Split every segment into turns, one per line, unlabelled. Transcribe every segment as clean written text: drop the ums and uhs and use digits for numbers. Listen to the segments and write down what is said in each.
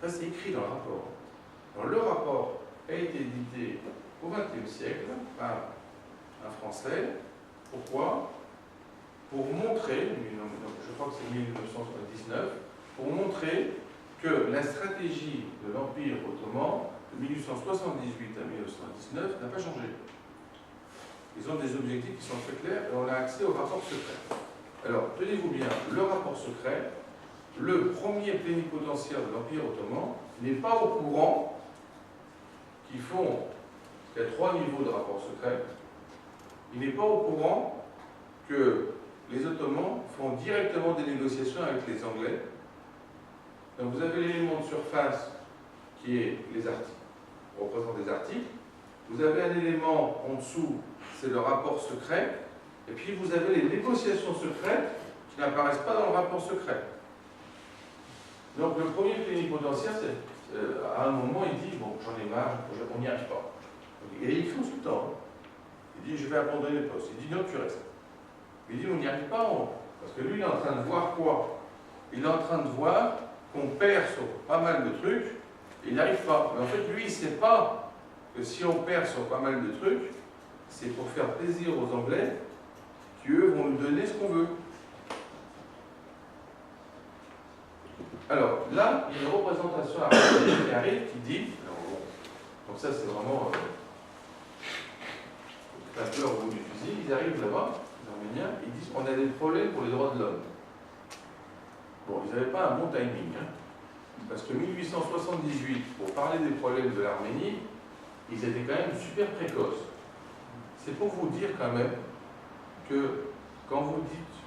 Ça, c'est écrit dans le rapport. Alors, le rapport a été édité au XXe siècle par un Français. Pourquoi? Pour montrer, je crois que c'est 1979, pour montrer que la stratégie de l'Empire ottoman de 1878 à 1919 n'a pas changé. Ils ont des objectifs qui sont très clairs et on a accès au rapport secret. Alors, tenez-vous bien, le rapport secret, le premier plénipotentiaire de l'Empire ottoman n'est pas au courant qu'il y a 3 niveaux de rapport secret. Il n'est pas au courant que les Ottomans font directement des négociations avec les Anglais. Donc vous avez l'élément de surface qui est les articles, représente des articles. Vous avez un élément en dessous, c'est le rapport secret. Et puis vous avez les négociations secrètes qui n'apparaissent pas dans le rapport secret. Donc le premier plénipotentiaire, à un moment, il dit, bon, j'en ai marre, on n'y arrive pas. Et il fonce tout le temps. Il dit, je vais abandonner le poste. Il dit, non, tu restes. Il dit, on n'y arrive pas, parce que lui, il est en train de voir quoi? Il est en train de voir qu'on perd sur pas mal de trucs, et il n'arrive pas. Mais en fait, lui, il ne sait pas que si on perd sur pas mal de trucs, c'est pour faire plaisir aux Anglais, qui eux vont nous donner ce qu'on veut. Alors, là, il y a une représentation arménienne qui arrive, qui dit, donc ça c'est vraiment la peur au bout du fusil, ils arrivent là-bas, les Arméniens, ils disent on a des problèmes pour les droits de l'homme. Bon, ils n'avaient pas un bon timing, hein, parce que 1878, pour parler des problèmes de l'Arménie, ils étaient quand même super précoces. C'est pour vous dire quand même que quand vous dites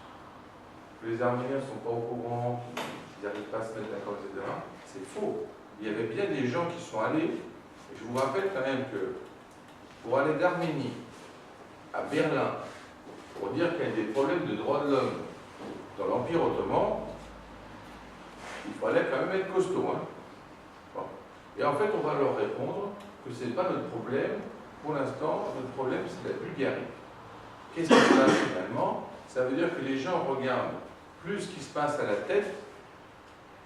que les Arméniens ne sont pas au courant, qu'ils n'arrivent pas à se mettre d'accord, etc., c'est faux. Il y avait bien des gens qui sont allés, et je vous rappelle quand même que pour aller d'Arménie à Berlin, pour dire qu'il y a des problèmes de droits de l'homme dans l'Empire ottoman, il fallait quand même être costaud. Hein. Bon. Et en fait, on va leur répondre que ce n'est pas notre problème. Pour l'instant, notre problème, c'est la Bulgarie. Qu'est-ce qui se passe finalement? Ça veut dire que les gens regardent plus ce qui se passe à la tête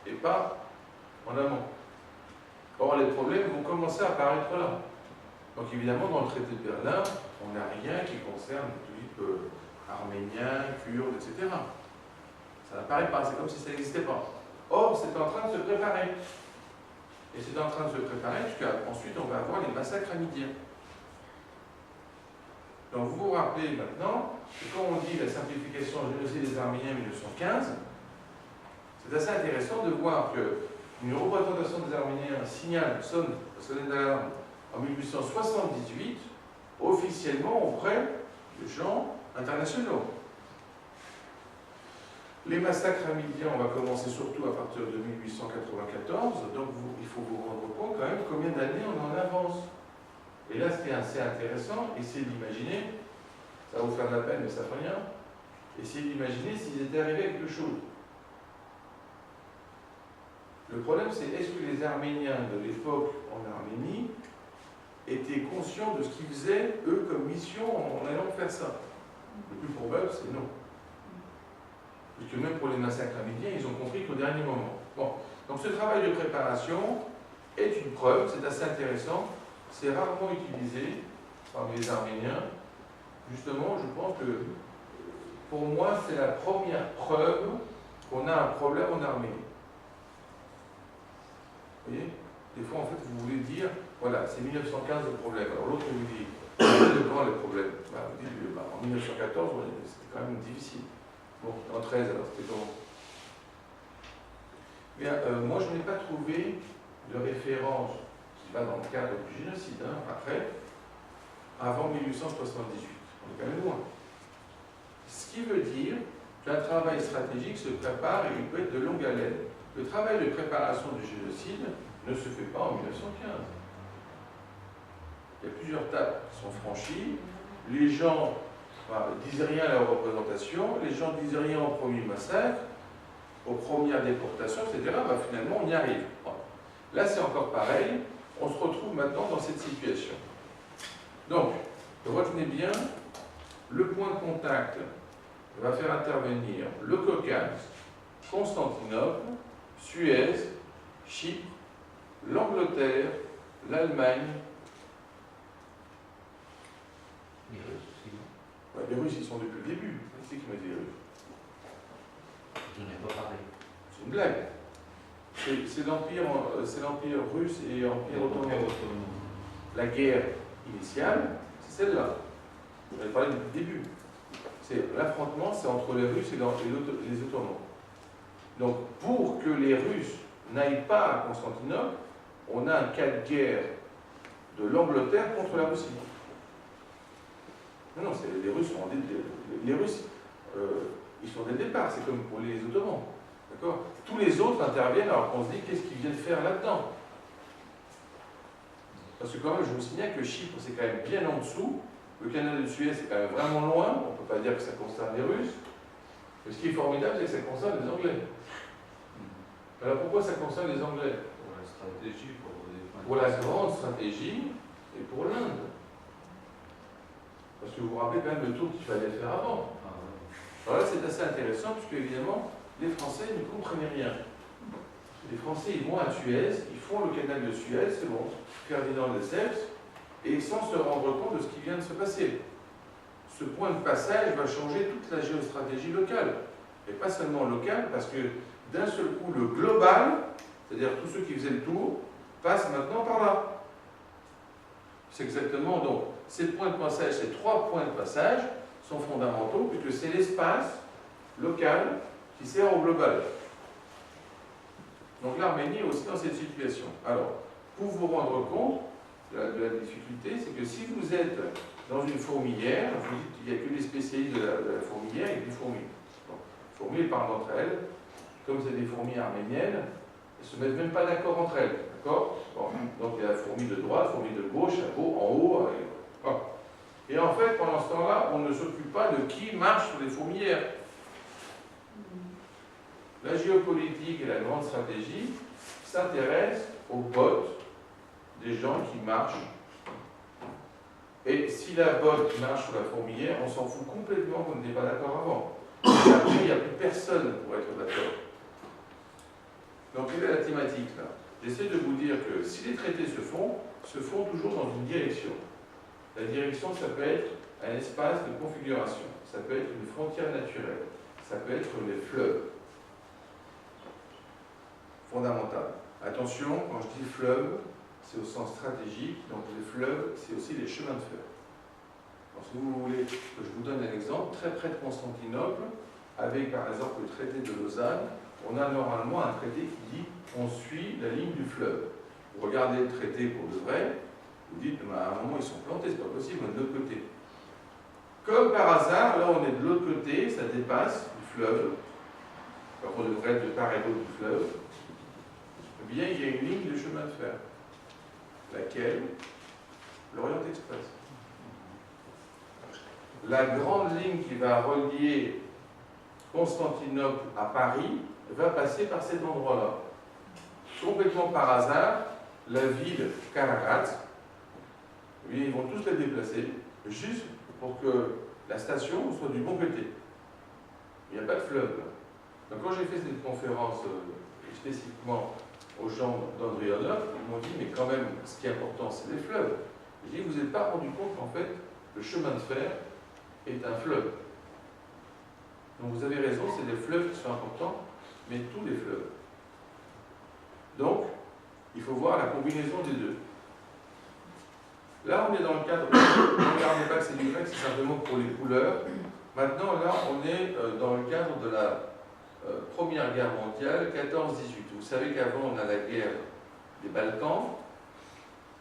et pas en amont. Or, les problèmes vont commencer à apparaître là. Donc évidemment, dans le traité de Berlin, on n'a rien qui concerne le type arménien, kurde, etc. Ça n'apparaît pas, c'est comme si ça n'existait pas. Or, c'est en train de se préparer. Et c'est en train de se préparer jusqu'ensuite on va avoir les massacres hamidiens. Donc vous vous rappelez maintenant que quand on dit la simplification du génocide des Arméniens en 1915, c'est assez intéressant de voir qu'une représentation des Arméniens sonne d'alarme en 1878, officiellement auprès de gens internationaux. Les massacres hamidiens, on va commencer surtout à partir de 1894, donc il faut vous rendre compte quand même combien d'années on en avance. Et là, ce qui est assez intéressant, essayez d'imaginer, ça va vous faire de la peine, mais ça fait rien, essayez d'imaginer s'ils étaient arrivés à quelque chose. Le problème, c'est est-ce que les Arméniens de l'époque en Arménie étaient conscients de ce qu'ils faisaient, eux, comme mission en allant faire ça? Le plus probable, c'est non. Parce que même pour les massacres hamidiens, ils ont compris qu'au dernier moment. Bon, donc ce travail de préparation est une preuve, c'est assez intéressant, c'est rarement utilisé par les Arméniens. Justement, je pense que pour moi, c'est la première preuve qu'on a un problème en Arménie. Vous voyez? Des fois, en fait, vous voulez dire, voilà, c'est 1915 le problème. Alors l'autre vous dit, c'est quand le problème? Vous dites, en 1914, c'était quand même difficile. Bon, en 13, alors c'était comment? Bien, moi, je n'ai pas trouvé de référence qui va dans le cadre du génocide, hein, après, avant 1878. On est quand même loin. Ce qui veut dire qu'un travail stratégique se prépare et il peut être de longue haleine. Le travail de préparation du génocide ne se fait pas en 1915. Il y a plusieurs étapes qui sont franchies. Les gens disent rien à leur représentation, les gens disent rien au premier massacre, aux premières déportations, etc. Finalement, on y arrive. Là, c'est encore pareil. On se retrouve maintenant dans cette situation. Donc, retenez bien, le point de contact va faire intervenir le Caucase, Constantinople, Suez, Chypre l'Angleterre, l'Allemagne.
Les Russes aussi, non?
Ouais, les Russes, ils sont depuis le début. C'est qui m'a dit les Russes?
Je n'en ai pas parlé.
C'est une blague. C'est l'Empire russe et l'Empire ottoman. La guerre initiale, c'est celle-là. On avait parlé du début. L'affrontement, c'est entre les Russes et les Ottomans. Donc, pour que les Russes n'aillent pas à Constantinople, on a un cas de guerre de l'Angleterre contre la Russie. Non, les Russes sont ils sont dès le départ, c'est comme pour les Ottomans. D'accord? Tous les autres interviennent alors qu'on se dit qu'est-ce qu'ils viennent faire là-dedans? Parce que quand même, je vous signale que Chypre, c'est quand même bien en dessous. Le canal de Suez, c'est quand même vraiment loin. On ne peut pas dire que ça concerne les Russes. Mais ce qui est formidable, c'est que ça concerne les Anglais. Alors pourquoi ça concerne les Anglais?
Pour la stratégie,
pour la grande stratégie et pour l'Inde. Parce que vous vous rappelez quand même le tour qu'il fallait faire avant. Alors là, c'est assez intéressant, puisque évidemment, les Français ne comprenaient rien. Les Français, ils vont à Suez, ils font le canal de Suez, c'est bon, Ferdinand de Lesseps, et sans se rendre compte de ce qui vient de se passer. Ce point de passage va changer toute la géostratégie locale. Et pas seulement locale, parce que d'un seul coup, le global, c'est-à-dire tous ceux qui faisaient le tour, passent maintenant par là. C'est exactement donc, ces points de passage, ces 3 points de passage sont fondamentaux, puisque c'est l'espace local qui sert au global. Donc l'Arménie est aussi dans cette situation. Alors, pour vous rendre compte de la difficulté, c'est que si vous êtes dans une fourmilière, je vous dis qu'il n'y a que les spécialistes de la fourmilière et des fourmis. Donc, les fourmis, elles parlent entre elles. Comme c'est des fourmis arméniennes, elles ne se mettent même pas d'accord entre elles. D'accord? Bon. Donc il y a la fourmi de droite, fourmi de gauche, en haut. Et en fait, pendant ce temps-là, on ne s'occupe pas de qui marche sur les fourmilières. La géopolitique et la grande stratégie s'intéressent aux bottes des gens qui marchent. Et si la botte marche sur la fourmilière, on s'en fout complètement qu'on n'était pas d'accord avant. Et après, il n'y a plus personne pour être d'accord. Donc, quelle est la thématique là? J'essaie de vous dire que si les traités se font toujours dans une direction. La direction, ça peut être un espace de configuration, ça peut être une frontière naturelle, ça peut être les fleuves. Fondamental. Attention, quand je dis fleuve, c'est au sens stratégique, donc les fleuves, c'est aussi les chemins de fer. Alors, si vous voulez que je vous donne un exemple, très près de Constantinople, avec par exemple le traité de Lausanne, on a normalement un traité qui dit on suit la ligne du fleuve. Vous regardez le traité pour de vrai, vous dites à un moment ils sont plantés, c'est pas possible, on est de l'autre côté. Comme par hasard, là on est de l'autre côté, ça dépasse du fleuve, alors on devrait être de part et d'autre du fleuve, eh bien il y a une ligne de chemin de fer, laquelle l'Orient Express. La grande ligne qui va relier Constantinople à Paris va passer par cet endroit-là. Complètement par hasard, la ville Karagat, ils vont tous la déplacer, juste pour que la station soit du bon côté. Il n'y a pas de fleuve. Donc quand j'ai fait cette conférence spécifiquement aux gens d'Andrianov, ils m'ont dit, mais quand même, ce qui est important, c'est les fleuves. J'ai dit, vous n'êtes pas rendu compte qu'en fait, le chemin de fer est un fleuve. Donc vous avez raison, c'est des fleuves qui sont importants, mais tous les fleuves. Donc, il faut voir la combinaison des deux. Là, on est dans le cadre, ne regardez pas que c'est du grec, c'est simplement pour les couleurs. Maintenant, là, on est dans le cadre de la Première Guerre mondiale, 14-18. Vous savez qu'avant, on a la guerre des Balkans.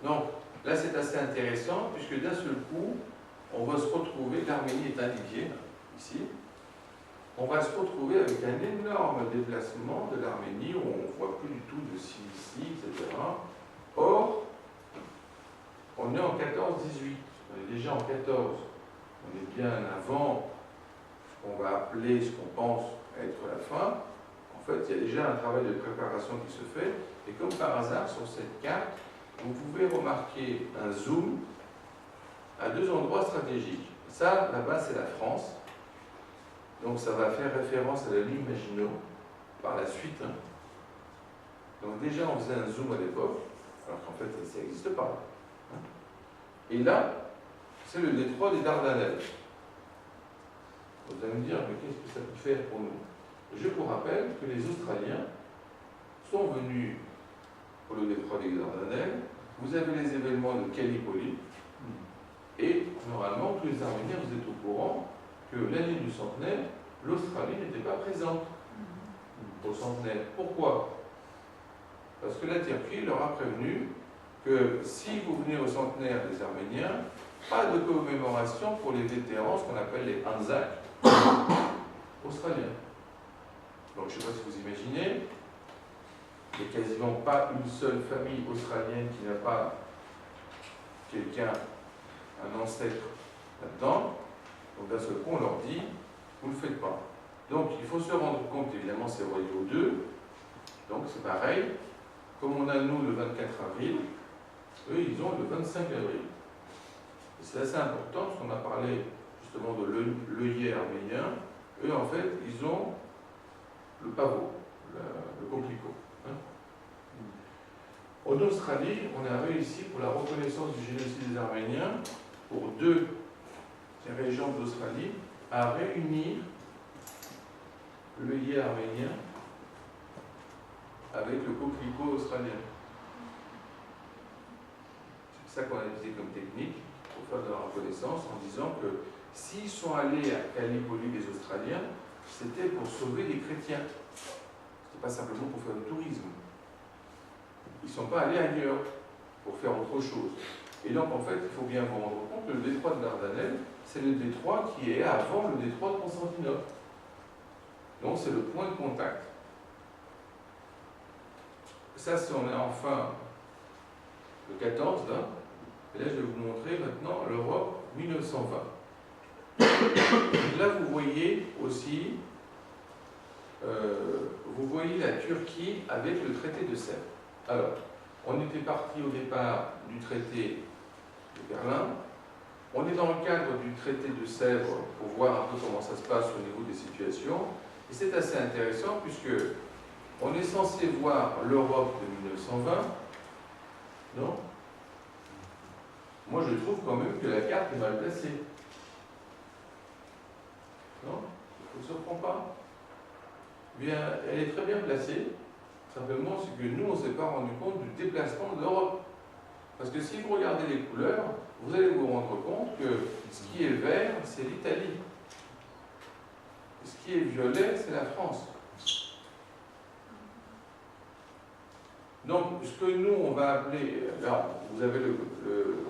Donc, là, c'est assez intéressant, puisque d'un seul coup, on va se retrouver, l'Arménie est indiquée, ici, on va se retrouver avec un énorme déplacement de l'Arménie, où on ne voit plus du tout de Cilicie, etc. Or, on est en 14-18, on est déjà en 14, on est bien avant ce qu'on va appeler, ce qu'on pense être la fin. En fait, il y a déjà un travail de préparation qui se fait, et comme par hasard, sur cette carte, vous pouvez remarquer un zoom à 2 endroits stratégiques. Ça, là-bas, c'est la France. Donc ça va faire référence à la ligne Maginot par la suite. Donc déjà, on faisait un zoom à l'époque. Alors qu'en fait, ça n'existe pas. Et là, c'est le détroit des Dardanelles. Vous allez me dire, mais qu'est-ce que ça peut faire pour nous? Je vous rappelle que les Australiens sont venus pour le détroit des Dardanelles. Vous avez les événements de Gallipoli. Et normalement, tous les Arméniens, vous êtes au courant que l'année du centenaire, l'Australie n'était pas présente au centenaire. Pourquoi? Parce que la Turquie leur a prévenu que si vous venez au centenaire des Arméniens, pas de commémoration pour les vétérans, ce qu'on appelle les Anzacs australiens. Donc je ne sais pas si vous imaginez, il n'y a quasiment pas une seule famille australienne qui n'a pas quelqu'un, un ancêtre là-dedans. Donc d'un seul coup, on leur dit, vous ne le faites pas. Donc il faut se rendre compte, évidemment, c'est relié aux deux. Donc c'est pareil. Comme on a nous le 24 avril, eux, ils ont le 25 avril. Et c'est assez important, parce qu'on a parlé justement de l'œillet arménien. Eux, en fait, ils ont le pavot, le coquelicot. En Australie, on a réussi pour la reconnaissance du génocide des Arméniens, pour deux régions d'Australie, à réunir l'œillet arménien avec le coquelicot australien. C'est ça qu'on a utilisé comme technique pour faire de la reconnaissance, en disant que s'ils sont allés à Gallipoli, les Australiens, c'était pour sauver les chrétiens. C'était pas simplement pour faire du tourisme. Ils ne sont pas allés ailleurs pour faire autre chose. Et donc, en fait, il faut bien vous rendre compte que le détroit de Dardanelles, c'est le détroit qui est avant le détroit de Constantinople. Donc, c'est le point de contact. Ça, c'est on est enfin le 14, là. Et là, je vais vous montrer maintenant l'Europe 1920. Et là, vous voyez aussi, vous voyez la Turquie avec le traité de Sèvres. Alors, on était parti au départ du traité de Berlin. On est dans le cadre du traité de Sèvres pour voir un peu comment ça se passe au niveau des situations. Et c'est assez intéressant puisque on est censé voir l'Europe de 1920. Non? Moi, je trouve quand même que la carte est mal placée. Non? Ça ne vous surprend pas? Bien, elle est très bien placée. Simplement, c'est que nous, on ne s'est pas rendu compte du déplacement de l'Europe. Parce que si vous regardez les couleurs, vous allez vous rendre compte que ce qui est vert, c'est l'Italie. Ce qui est violet, c'est la France. Donc, ce que nous, on va appeler, là, vous avez le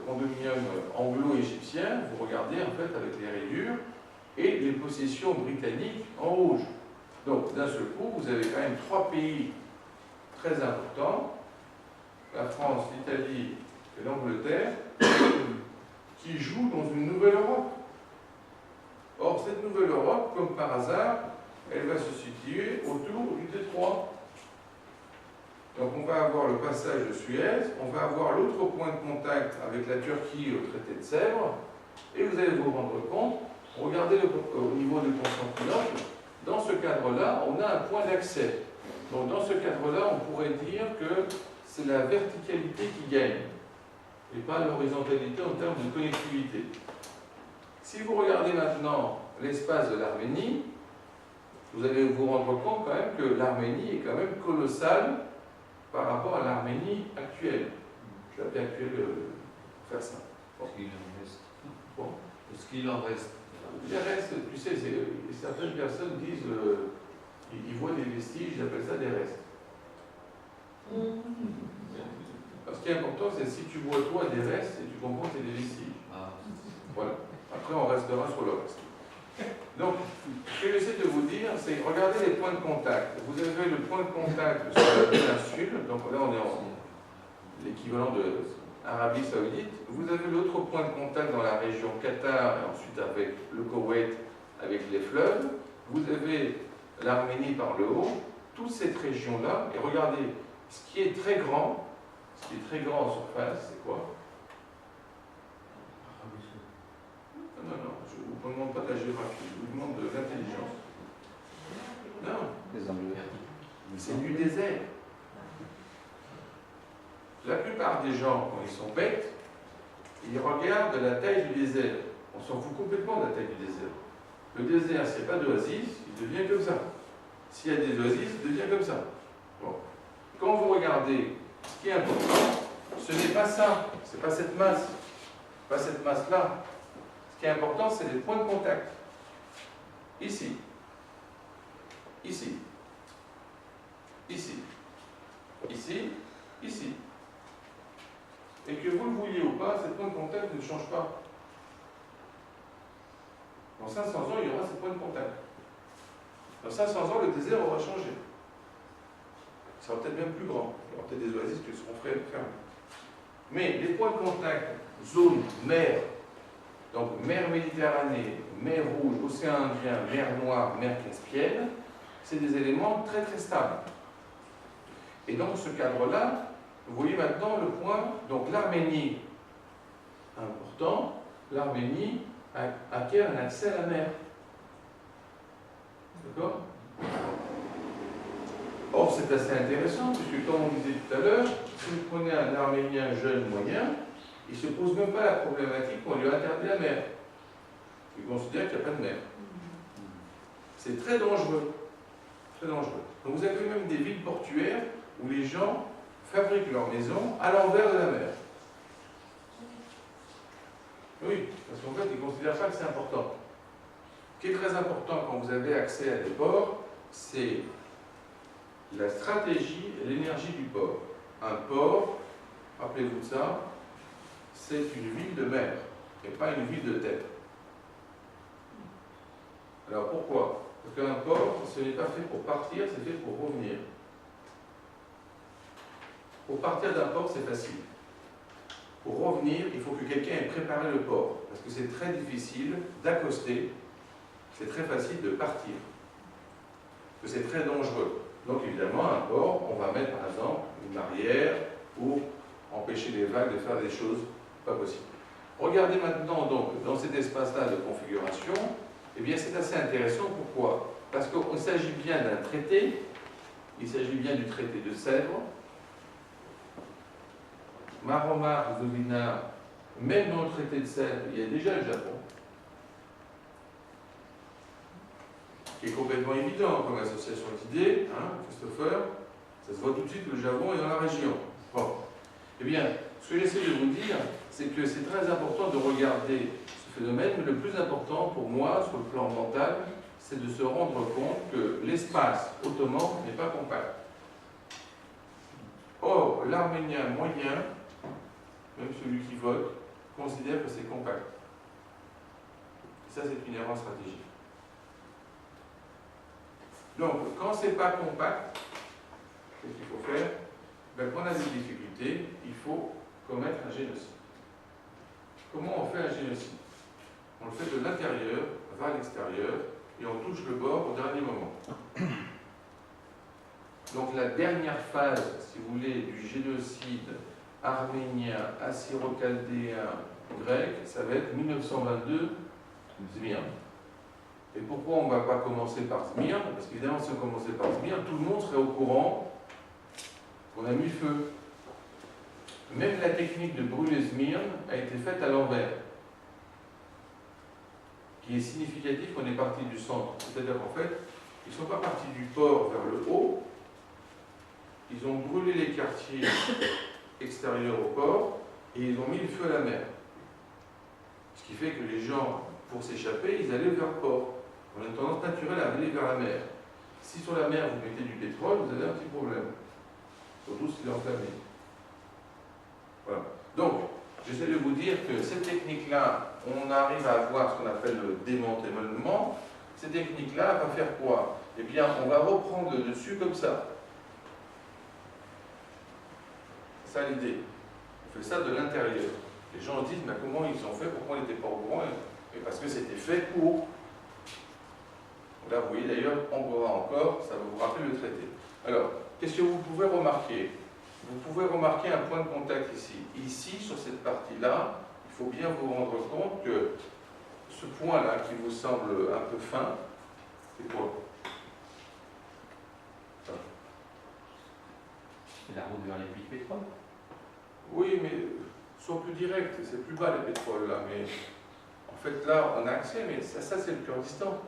condominium anglo-égyptien, vous regardez en fait avec les rayures, et les possessions britanniques en rouge. Donc, d'un seul coup, vous avez quand même trois pays très importants, la France, l'Italie et l'Angleterre, qui jouent dans une nouvelle Europe. Or, cette nouvelle Europe, comme par hasard, elle va se situer autour du détroit. Donc on va avoir le passage de Suez, on va avoir l'autre point de contact avec la Turquie au traité de Sèvres, et vous allez vous rendre compte, regardez au niveau de Constantinople, dans ce cadre-là, on a un point d'accès. Donc dans ce cadre-là, on pourrait dire que c'est la verticalité qui gagne, et pas l'horizontalité en termes de connectivité. Si vous regardez maintenant l'espace de l'Arménie, vous allez vous rendre compte quand même que l'Arménie est quand même colossale par rapport à l'Arménie actuelle. Je vais appeler actuelle pour faire ça.
Bon. Ce qu'il en reste.
Bon.
Ce qu'il en reste.
Il reste, tu sais, certaines personnes disent, ils voient des vestiges, ils appellent ça des restes. Ce qui est important, c'est si tu vois toi des restes, et tu comprends que c'est des vestiges.
Ah.
Voilà. Après, on restera sur le reste. Donc, ce que j'essaie de vous dire, c'est regardez les points de contact. Vous avez le point de contact sur la péninsule, donc là on est en l'équivalent de Arabie Saoudite. Vous avez l'autre point de contact dans la région Qatar et ensuite avec le Koweït, avec les fleuves. Vous avez l'Arménie par le haut, toute cette région-là. Et regardez, ce qui est très grand en surface, c'est quoi? Non, je ne vous demande pas de la géographie, je vous demande de l'intelligence. Non.
Les Anglais.
C'est du désert. La plupart des gens, quand ils sont bêtes, ils regardent la taille du désert. On s'en fout complètement de la taille du désert. Le désert, s'il n'y a pas d'oasis, il devient comme ça. S'il y a des oasis, il devient comme ça. Bon. Quand vous regardez, ce qui est important, ce n'est pas ça, ce n'est pas cette masse, pas cette masse-là. Ce qui est important, c'est les points de contact. Ici, ici, ici, ici, ici. Et que vous le vouliez ou pas, ces points de contact ne changent pas. Dans 500 ans, il y aura ces points de contact. Dans 500 ans, le désert aura changé. Il sera peut-être même plus grand. Il y aura peut-être des oasis qui seront fermées. Mais les points de contact, zone, mer, donc mer Méditerranée, mer Rouge, océan Indien, mer Noire, mer Caspienne, c'est des éléments très très stables. Et dans ce cadre-là, vous voyez maintenant le point, donc l'Arménie, important, l'Arménie acquiert un accès à la mer. D'accord? Or, c'est assez intéressant, puisque comme on disait tout à l'heure, si vous prenez un Arménien jeune moyen, il ne se pose même pas la problématique qu'on lui a interdit la mer. Il considère qu'il n'y a pas de mer. C'est très dangereux. Très dangereux. Donc vous avez même des villes portuaires où les gens fabriquent leur maison à l'envers de la mer. Oui, parce qu'en fait, ils ne considèrent pas que c'est important. Ce qui est très important quand vous avez accès à des ports, c'est la stratégie et l'énergie du port. Un port, rappelez-vous de ça, c'est une ville de mer et pas une ville de terre. Alors pourquoi? Parce qu'un port, ce n'est pas fait pour partir, c'est fait pour revenir. Pour partir d'un port, c'est facile. Pour revenir, il faut que quelqu'un ait préparé le port. Parce que c'est très difficile d'accoster, c'est très facile de partir. Parce que c'est très dangereux. Donc évidemment, un port, on va mettre par exemple une barrière pour empêcher les vagues de faire des choses pas possibles. Regardez maintenant donc dans cet espace-là de configuration, eh bien c'est assez intéressant. Pourquoi? Parce qu'il s'agit bien d'un traité, il s'agit bien du traité de Sèvres. Maromar, Zovina, même dans le traité de Sèvres, il y a déjà le Japon, qui est complètement évident comme association d'idées, hein, Christopher, ça se voit tout de suite que le Japon est dans la région. Bon. Eh bien, ce que j'essaie de vous dire, c'est que c'est très important de regarder ce phénomène, mais le plus important pour moi, sur le plan mental, c'est de se rendre compte que l'espace ottoman n'est pas compact. Or, l'Arménien moyen, même celui qui vote, considère que c'est compact. Et ça, c'est une erreur stratégique. Donc, quand c'est pas compact, qu'est-ce qu'il faut faire? Ben, quand on a des difficultés, il faut commettre un génocide. Comment on fait un génocide? On le fait de l'intérieur vers l'extérieur et on touche le bord au dernier moment. Donc la dernière phase, si vous voulez, du génocide arménien, assyro-chaldéen, grec, ça va être 1922, Smyrne. Et pourquoi on ne va pas commencer par Smyrne? Parce qu'évidemment, si on commençait par Smyrne, tout le monde serait au courant qu'on a mis le feu. Même la technique de brûler Smyrne a été faite à l'envers. Qui est significatif qu'on est parti du centre. C'est-à-dire qu'en fait, ils ne sont pas partis du port vers le haut, ils ont brûlé les quartiers extérieurs au port et ils ont mis le feu à la mer. Ce qui fait que les gens, pour s'échapper, ils allaient vers le port. On a une tendance naturelle à aller vers la mer. Si sur la mer vous mettez du pétrole, vous avez un petit problème. Surtout s'il est enflammé. Voilà. Donc, j'essaie de vous dire que cette technique-là, on arrive à avoir ce qu'on appelle le démantèlement. Cette technique-là va faire quoi? Eh bien, on va reprendre le dessus comme ça. C'est ça l'idée. On fait ça de l'intérieur. Les gens disent, mais comment ils ont fait? Pourquoi on n'était pas au courant? Et parce que c'était fait pour. Là, vous voyez d'ailleurs, on verra encore, ça va vous rappeler le traité. Alors, qu'est-ce que vous pouvez remarquer? Vous pouvez remarquer un point de contact ici. Ici, sur cette partie-là, il faut bien vous rendre compte que ce point-là, qui vous semble un peu fin, c'est quoi?
C'est la route vers les puits de pétrole.
Oui, mais sont plus directs, c'est plus bas les pétroles là, mais en fait là on a accès, mais ça c'est le Kurdistan.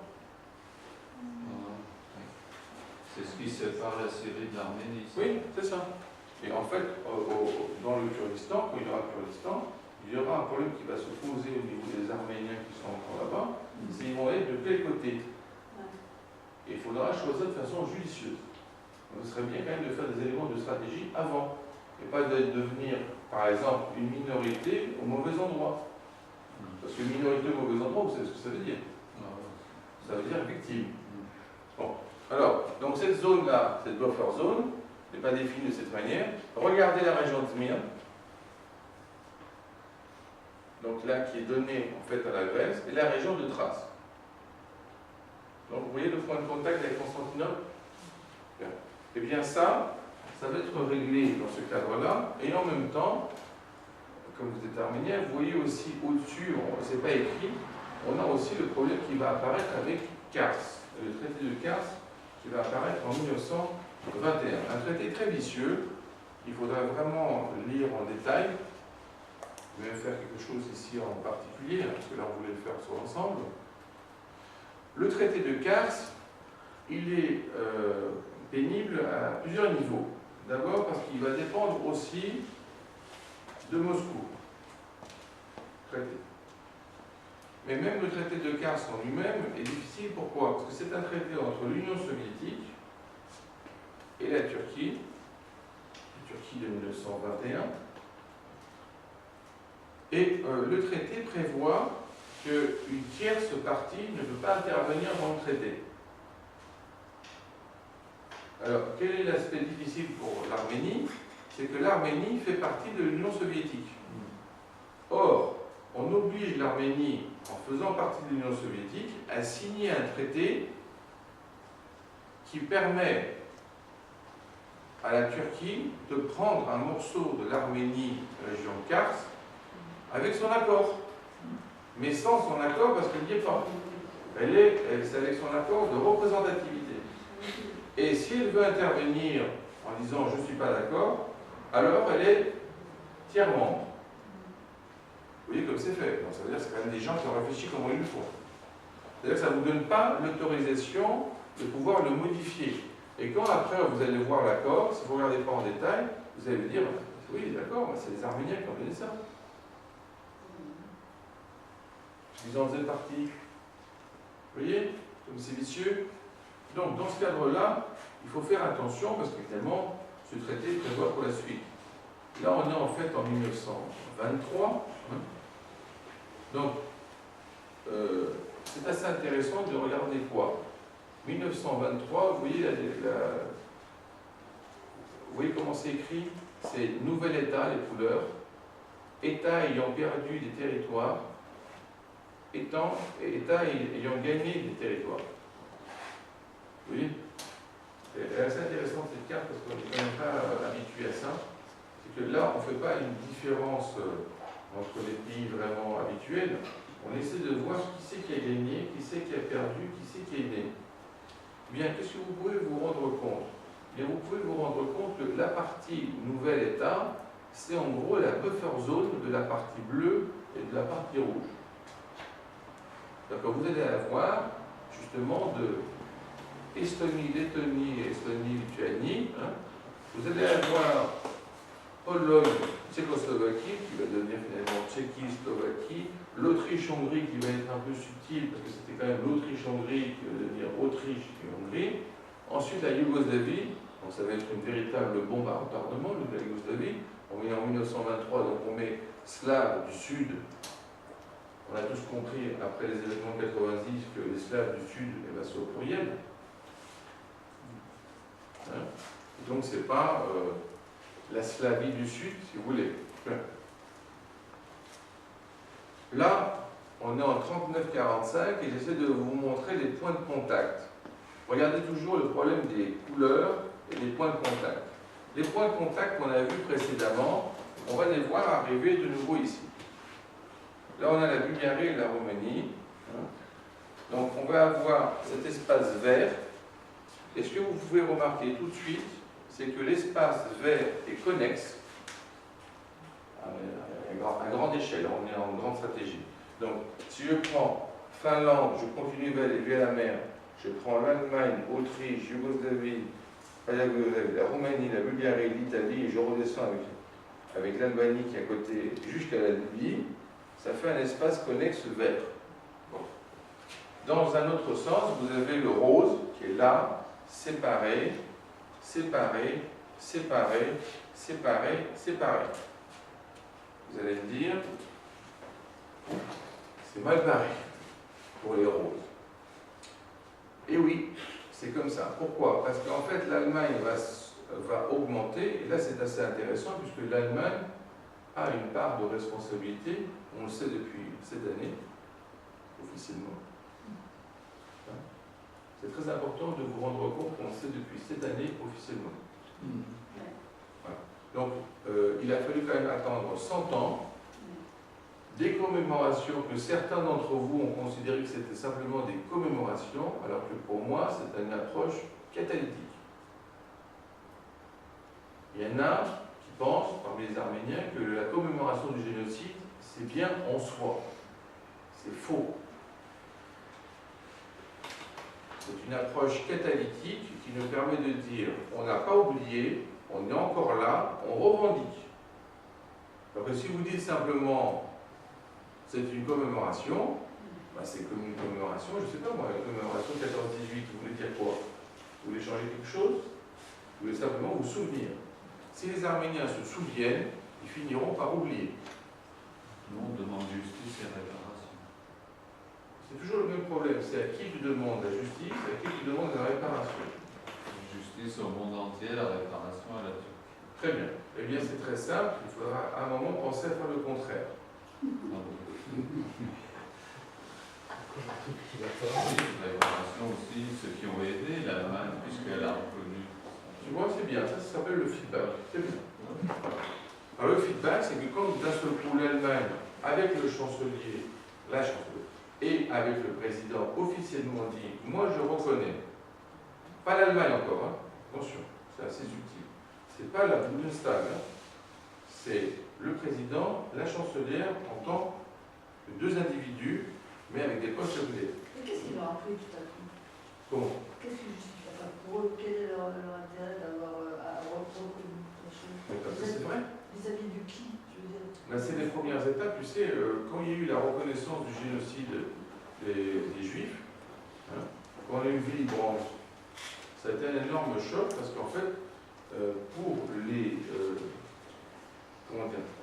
C'est ce qui sépare la Syrie de l'Arménie.
Oui, c'est ça. Et en fait, dans le Kurdistan, quand il y aura le Kurdistan, il y aura un problème qui va se poser au niveau des Arméniens qui sont encore là-bas, c'est qu'ils vont être de quel côté. Et il faudra choisir de façon judicieuse. Donc, ce serait bien quand même de faire des éléments de stratégie avant, et pas de devenir, par exemple, une minorité au mauvais endroit. Parce que minorité au mauvais endroit, vous savez ce que ça veut dire? Ça veut dire victime. Bon. Alors, donc cette zone-là, cette buffer zone, n'est pas définie de cette manière. Regardez la région de Zmir. Donc là, qui est donnée en fait à la Grèce, et la région de Thrace. Donc vous voyez le point de contact avec Constantinople? Et bien ça va être réglé dans ce cadre-là, et en même temps, comme vous êtes arménien, vous voyez aussi au-dessus, c'est pas écrit, on a aussi le problème qui va apparaître avec Kars, le traité de Kars, qui va apparaître en 1921. Un traité très vicieux, il faudra vraiment lire en détail. Je vais faire quelque chose ici en particulier, parce que là on voulait le faire sur l'ensemble. Le traité de Kars, il est pénible à plusieurs niveaux. D'abord parce qu'il va dépendre aussi de Moscou. Traité. Mais même le traité de Kars en lui-même est difficile. Pourquoi? Parce que c'est un traité entre l'Union soviétique et la Turquie de 1921. Et le traité prévoit qu'une tierce partie ne peut pas intervenir dans le traité. Alors, quel est l'aspect difficile pour l'Arménie? C'est que l'Arménie fait partie de l'Union soviétique. Or, on oblige l'Arménie, en faisant partie de l'Union soviétique, à signer un traité qui permet à la Turquie de prendre un morceau de l'Arménie, région Kars, avec son accord. Mais sans son accord, parce qu'elle n'y est pas. C'est avec son accord de représentativité. Et si elle veut intervenir en disant « je ne suis pas d'accord », alors elle est tiers membre. Vous voyez comme c'est fait. Donc ça veut dire que c'est quand même des gens qui ont réfléchi comment ils le font. C'est-à-dire que ça ne vous donne pas l'autorisation de pouvoir le modifier. Et quand après vous allez voir l'accord, si vous ne regardez pas en détail, vous allez vous dire « oui, d'accord, c'est les Arméniens qui ont donné ça ». Ils en faisaient partie. Vous voyez, comme c'est vicieux. Donc, dans ce cadre-là, il faut faire attention parce qu'évidemment, ce traité prévoit pour la suite. Là, on est en fait en 1923. Donc, c'est assez intéressant de regarder quoi. 1923, vous voyez comment c'est écrit? C'est nouvel État, les couleurs. État ayant perdu des territoires. État ayant gagné des territoires. Vous voyez? C'est assez intéressant cette carte parce qu'on n'est quand même pas habitué à ça. C'est que là, on ne fait pas une différence entre les pays vraiment habituels. On essaie de voir qui c'est qui a gagné, qui c'est qui a perdu, qui c'est qui est né. Bien, qu'est-ce que vous pouvez vous rendre compte? Bien, vous pouvez vous rendre compte que la partie nouvel État, c'est en gros la buffer zone de la partie bleue et de la partie rouge. D'accord, vous allez avoir justement de Estonie, Lettonie, Estonie, Lituanie. Vous allez avoir Pologne, Tchécoslovaquie, qui va devenir finalement Tchéquie, Slovaquie, l'Autriche-Hongrie qui va être un peu subtile, parce que c'était quand même l'Autriche-Hongrie qui va devenir Autriche et Hongrie. Ensuite la Yougoslavie, donc ça va être une véritable bombe à retardement, la Yougoslavie. On est en 1923, donc on met Slaves du Sud. On a tous compris, après les événements 90, que les Slaves du Sud, c'est au pluriel. Donc, ce n'est pas la Slavie du Sud, si vous voulez. Là, on est en 39-45 et j'essaie de vous montrer les points de contact. Regardez toujours le problème des couleurs et des points de contact. Les points de contact qu'on a vus précédemment, on va les voir arriver de nouveau ici. Là, on a la Bulgarie et la Roumanie. Donc, on va avoir cet espace vert. Et ce que vous pouvez remarquer tout de suite, c'est que l'espace vert est connexe à grande échelle, on est en grande stratégie. Donc, si je prends Finlande, je continue vers la mer, je prends l'Allemagne, Autriche, Yougoslavie, la Roumanie, la Bulgarie, l'Italie, et je redescends avec l'Albanie qui est à côté jusqu'à la Libye, ça fait un espace connexe vert. Bon. Dans un autre sens, vous avez le rose qui est là, séparé, séparé, séparé, séparé, séparé. Vous allez me dire, c'est mal barré pour les roses. Et oui, c'est comme ça. Pourquoi? Parce qu'en fait, l'Allemagne va augmenter, et là c'est assez intéressant, puisque l'Allemagne a une part de responsabilité, on le sait depuis cette année, officiellement. C'est très important de vous rendre compte qu'on le sait depuis cette année, officiellement. Voilà. Donc, il a fallu quand même attendre 100 ans, des commémorations que certains d'entre vous ont considéré que c'était simplement des commémorations, alors que pour moi, c'est une approche catalytique. Il y en a qui pensent, parmi les Arméniens, que la commémoration du génocide, c'est bien en soi. C'est faux. C'est une approche catalytique qui nous permet de dire on n'a pas oublié, on est encore là, on revendique. Donc si vous dites simplement c'est une commémoration, ben c'est comme une commémoration, je ne sais pas moi, la commémoration 14-18, vous voulez dire quoi? Vous voulez changer quelque chose? Vous voulez simplement vous souvenir. Si les Arméniens se souviennent, ils finiront par oublier.
Nous, on demande justice et réparation.
C'est toujours le même problème, c'est à qui tu demandes la justice, à qui tu demandes la réparation.
Justice au monde entier, la réparation à la Turquie.
Très bien. Eh bien, c'est très simple, il faudra à un moment penser à faire le contraire.
Réparation aussi, ceux qui ont aidé l'Allemagne, puisqu'elle a reconnu.
Tu vois, c'est bien, ça s'appelle le feedback. C'est bien. Alors, le feedback, c'est que quand d'un seul coup l'Allemagne, avec le chancelier, la chancelière, et avec le président officiellement dit, moi je reconnais, pas l'Allemagne encore, hein, attention, c'est assez subtil, c'est pas la Bundestag, hein, c'est le président, la chancelière en tant que deux individus, mais avec des postes secondaires.
Et qu'est-ce qu'ils leur a pris tout à coup?
Comment?
Qu'est-ce qui justifie ça pour eux? Quel est leur intérêt d'avoir reconnu la chose?
Parce que c'est vrai.
Vis-à-vis de qui, je veux dire?
Là, c'est les premières étapes, tu sais, quand il y a eu la reconnaissance du génocide des Juifs, hein, quand on a eu Willy Brandt, ça a été un énorme choc parce qu'en fait, pour les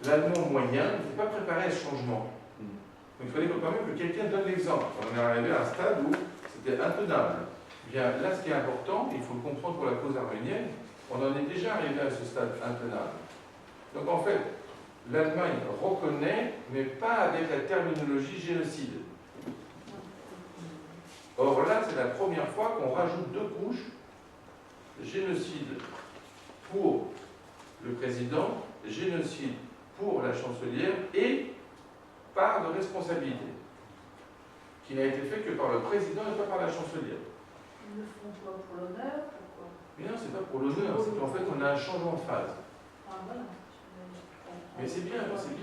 l'Allemand moyen n'était pas préparé à ce changement. Donc il fallait quand même que quelqu'un donne l'exemple. On est arrivé à un stade où c'était intenable. Bien, là, ce qui est important, il faut le comprendre pour la cause arménienne, on en est déjà arrivé à ce stade intenable. Donc en fait, l'Allemagne reconnaît, mais pas avec la terminologie génocide. Or là, c'est la première fois qu'on rajoute deux couches, génocide pour le président, génocide pour la chancelière et part de responsabilité, qui n'a été fait que par le président et pas par la chancelière.
Ils le font quoi? Pour l'honneur? Pourquoi?
Mais non, c'est pas pour l'honneur, c'est qu'en fait on a un changement de phase.
Ah voilà.
Mais c'est bien, parce que tu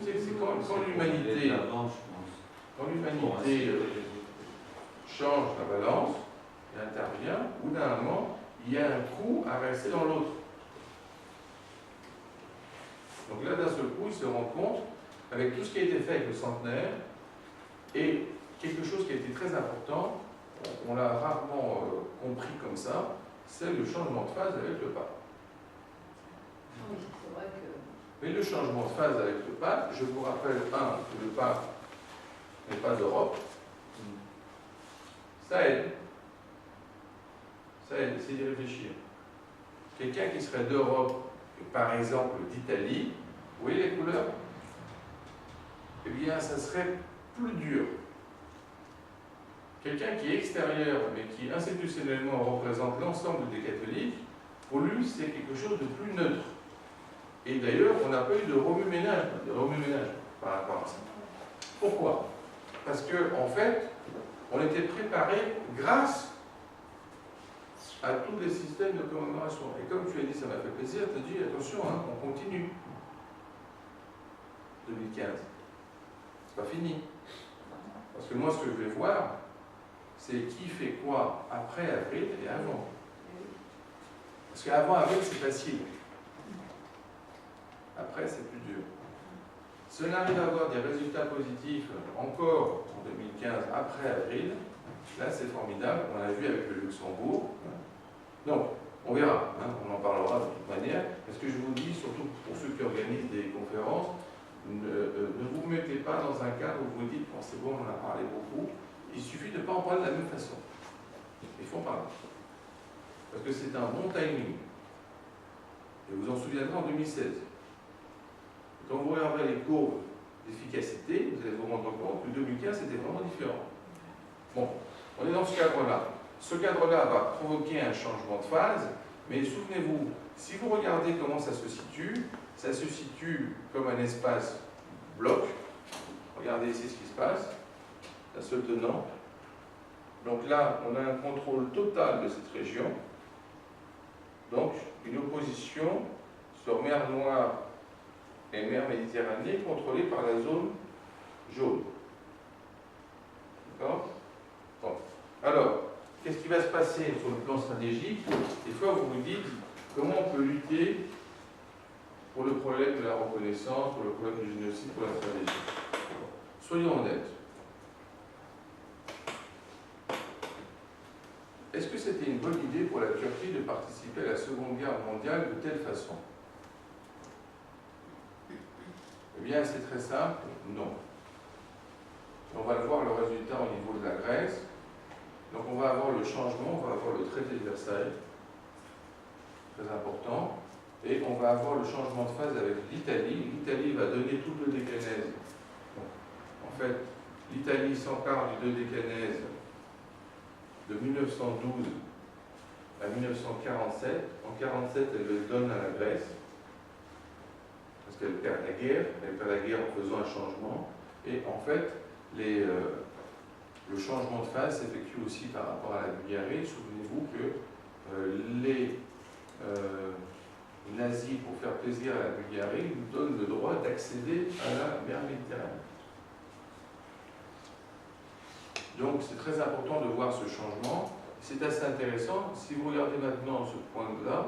sais, c'est quand l'humanité change la balance, et intervient, ou d'un moment, il y a un coup à rester dans l'autre. Donc là, d'un seul coup, il se rend compte, avec tout ce qui a été fait avec le centenaire, et quelque chose qui a été très important, on l'a rarement compris comme ça, c'est le changement de phase avec le pape.
Oui, c'est vrai que...
Mais le changement de phase avec le pape, je vous rappelle, que le pape n'est pas d'Europe, ça aide. Ça aide, c'est d'y réfléchir. Quelqu'un qui serait d'Europe, par exemple d'Italie, vous voyez les couleurs? Eh bien, ça serait plus dur. Quelqu'un qui est extérieur, mais qui institutionnellement représente l'ensemble des catholiques, pour lui, c'est quelque chose de plus neutre. Et d'ailleurs, on n'a pas eu de remue-ménage par rapport à ça. Pourquoi? Parce que, en fait, on était préparé grâce à tous les systèmes de commémoration. Et comme tu as dit, ça m'a fait plaisir, tu as dit, attention, hein, on continue. 2015. C'est pas fini. Parce que moi, ce que je vais voir, c'est qui fait quoi après avril et avant. Parce qu'avant avril, c'est facile. Après, c'est plus dur. Si on arrive à avoir des résultats positifs encore en 2015, après avril, là, c'est formidable. On l'a vu avec le Luxembourg. Donc, on verra. On en parlera de toute manière. Parce que je vous dis, surtout pour ceux qui organisent des conférences, ne vous mettez pas dans un cadre où vous dites bon, c'est bon, on en a parlé beaucoup. Il suffit de ne pas en parler de la même façon. Il faut en parler. Parce que c'est un bon timing. Et vous en souviendrez en 2016. Quand vous regarderez les courbes d'efficacité, vous allez vous rendre compte que 2015 c'était vraiment différent. Bon, on est dans ce cadre-là. Ce cadre-là va provoquer un changement de phase, mais souvenez-vous, si vous regardez comment ça se situe comme un espace bloc. Regardez ici ce qui se passe, la seule tenant. Donc là, on a un contrôle total de cette région. Donc, une opposition sur mer Noire et mer Méditerranée contrôlée par la zone jaune. D'accord? Bon. Alors, qu'est-ce qui va se passer sur le plan stratégique? Des fois, vous vous dites comment on peut lutter pour le problème de la reconnaissance, pour le problème du génocide, pour la stratégie. Soyons honnêtes. Est-ce que c'était une bonne idée pour la Turquie de participer à la Seconde Guerre mondiale de telle façon? Eh bien, c'est très simple, non. On va le voir le résultat au niveau de la Grèce. Donc on va avoir le changement, on va avoir le traité de Versailles, très important, et on va avoir le changement de phase avec l'Italie. L'Italie va donner tout le décanèse. En fait, l'Italie s'empare du décanèse de 1912 à 1947. En 1947, elle le donne à la Grèce, parce qu'elle perd la guerre. Elle perd la guerre en faisant un changement. Et en fait, le changement de phase s'effectue aussi par rapport à la Bulgarie. Souvenez-vous que les nazis, pour faire plaisir à la Bulgarie, nous donnent le droit d'accéder à la mer Méditerranée. Donc c'est très important de voir ce changement. C'est assez intéressant. Si vous regardez maintenant ce point-là,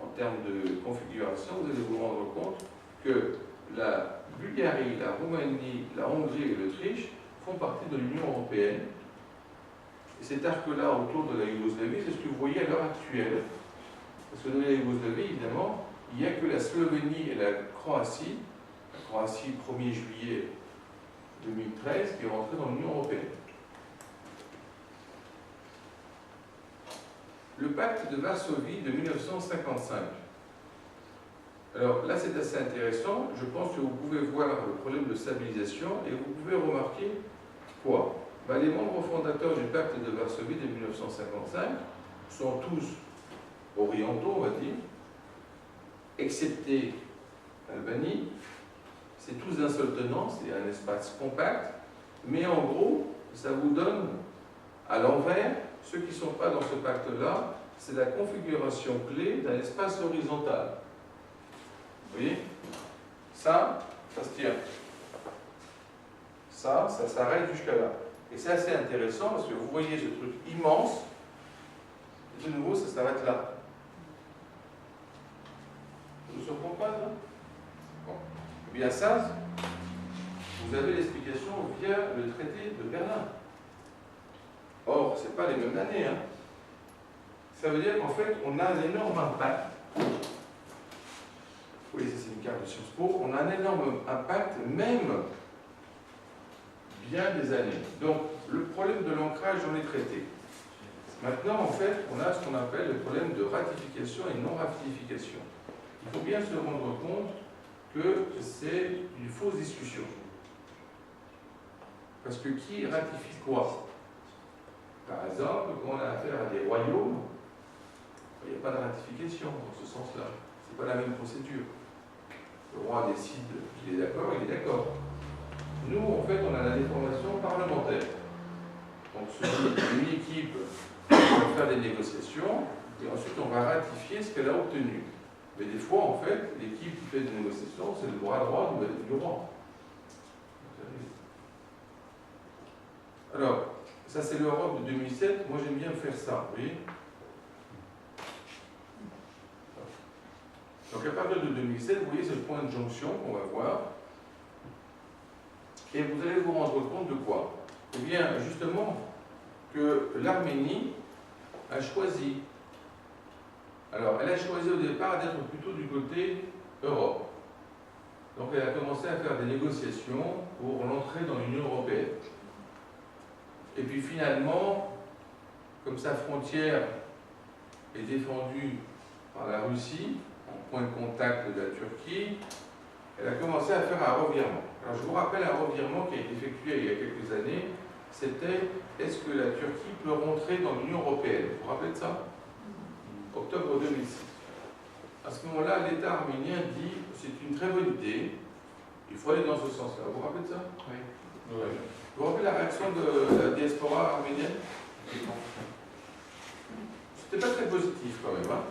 en termes de configuration, vous allez vous rendre compte que la Bulgarie, la Roumanie, la Hongrie et l'Autriche font partie de l'Union européenne. Et cet arc-là autour de la Yougoslavie, c'est ce que vous voyez à l'heure actuelle. Parce que dans la Yougoslavie, évidemment, il n'y a que la Slovénie et la Croatie 1er juillet 2013, qui est rentrée dans l'Union européenne. Le pacte de Varsovie de 1955. Alors là, c'est assez intéressant. Je pense que vous pouvez voir le problème de stabilisation et vous pouvez remarquer quoi? Les membres fondateurs du pacte de Varsovie de 1955 sont tous orientaux, on va dire, excepté l'Albanie. C'est tous d'un seul tenant, c'est un espace compact, mais en gros, ça vous donne à l'envers, ceux qui ne sont pas dans ce pacte-là, c'est la configuration clé d'un espace horizontal. Vous voyez? Ça se tient. Ça s'arrête jusqu'à là. Et c'est assez intéressant parce que vous voyez ce truc immense, et de nouveau, ça s'arrête là. Vous ne surprend pas, là? Bon. Eh bien, ça, vous avez l'explication via le traité de Berlin. Or, ce n'est pas les mêmes années. Hein. Ça veut dire qu'en fait, on a un énorme impact. Oui, ça c'est une carte de Sciences Po. On a un énorme impact, même bien des années. Donc, le problème de l'ancrage dans les traités. Maintenant, en fait, on a ce qu'on appelle le problème de ratification et non-ratification. Il faut bien se rendre compte que c'est une fausse discussion. Parce que qui ratifie quoi? Par exemple, quand on a affaire à des royaumes, il n'y a pas de ratification dans ce sens-là. Ce n'est pas la même procédure. Le roi décide qu'il est d'accord, il est d'accord. Nous, en fait, on a la déformation parlementaire. Donc, une équipe va faire des négociations et ensuite on va ratifier ce qu'elle a obtenu. Mais des fois, en fait, l'équipe qui fait des négociations, c'est le bras droit du roi. Alors, ça c'est l'Europe de 2007. Moi j'aime bien faire ça, vous voyez. Donc à partir de 2007, vous voyez, c'est le point de jonction qu'on va voir. Et vous allez vous rendre compte de quoi? Eh bien, justement, que l'Arménie a choisi. Alors, elle a choisi au départ d'être plutôt du côté Europe. Donc elle a commencé à faire des négociations pour l'entrée dans l'Union européenne. Et puis finalement, comme sa frontière est défendue par la Russie, en point de contact de la Turquie, elle a commencé à faire un revirement. Alors je vous rappelle un revirement qui a été effectué il y a quelques années, c'était est-ce que la Turquie peut rentrer dans l'Union européenne? Vous vous rappelez de ça? Octobre 2006. À ce moment-là, l'État arménien dit c'est une très bonne idée, il faut aller dans ce sens-là. Vous vous rappelez de ça?
Oui.
Vous vous rappelez la réaction de la diaspora arménienne? C'était pas très positif quand même. Hein?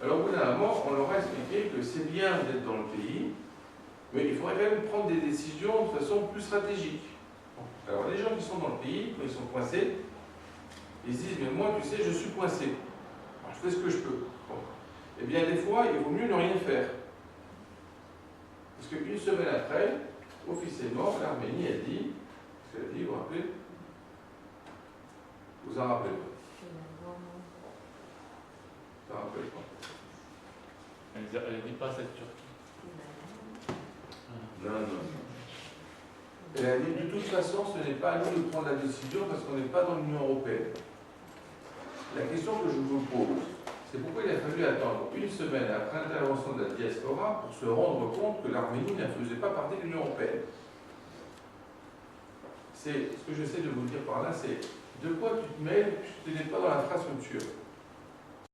Alors au bout d'un moment, on leur a expliqué que c'est bien d'être dans le pays, mais il faudrait quand même prendre des décisions de façon plus stratégique. Alors les gens qui sont dans le pays, quand ils sont coincés, ils se disent mais moi tu sais je suis coincé, alors, je fais ce que je peux. Bon. Eh bien des fois il vaut mieux ne rien faire. Parce qu'une semaine après, officiellement, l'Arménie a dit, ce qu'elle a dit, vous vous rappelez? Vous en rappelez pas? Vous en rappelez pas?
Elle ne dit pas cette Turquie.
Non, non. Elle a dit, de toute façon, ce n'est pas à nous de prendre la décision parce qu'on n'est pas dans l'Union européenne. La question que je vous pose, c'est pourquoi il a fallu attendre une semaine après l'intervention de la diaspora pour se rendre compte que l'Arménie ne faisait pas partie de l'Union européenne. C'est ce que j'essaie de vous dire par là, c'est de quoi tu te mêles, tu n'es pas dans l'infrastructure.